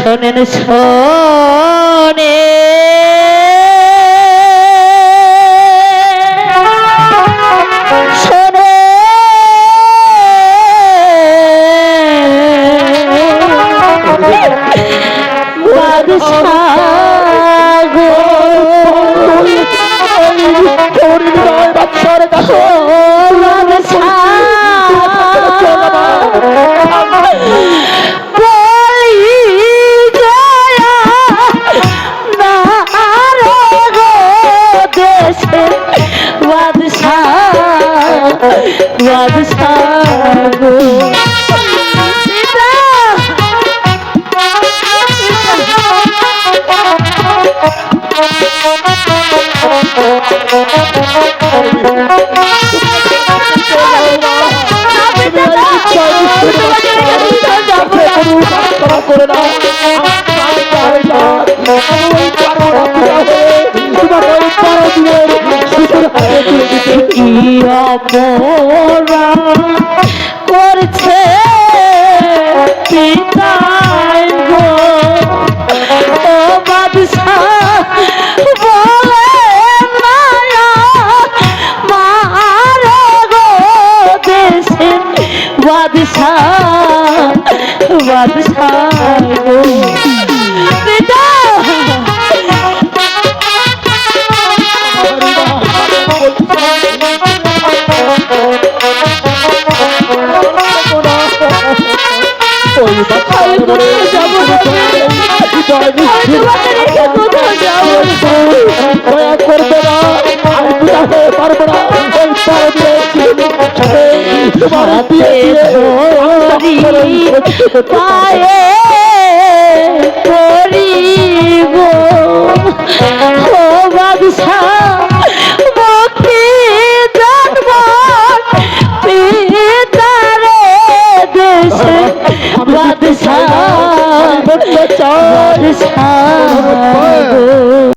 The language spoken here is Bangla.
শোনেন শোনে শোনে বাদশার কাছে করছে পিতাই গো ও বাদশাহ বলে মায়া মারে গো দেশে বাদশাহ বাদশাহ গো পিতা করবে না পারবো না পায়ে পড়িব ও বাদশাহ ভক্তি জানব পিতারে দেশে বাদশাহ বাদশাহ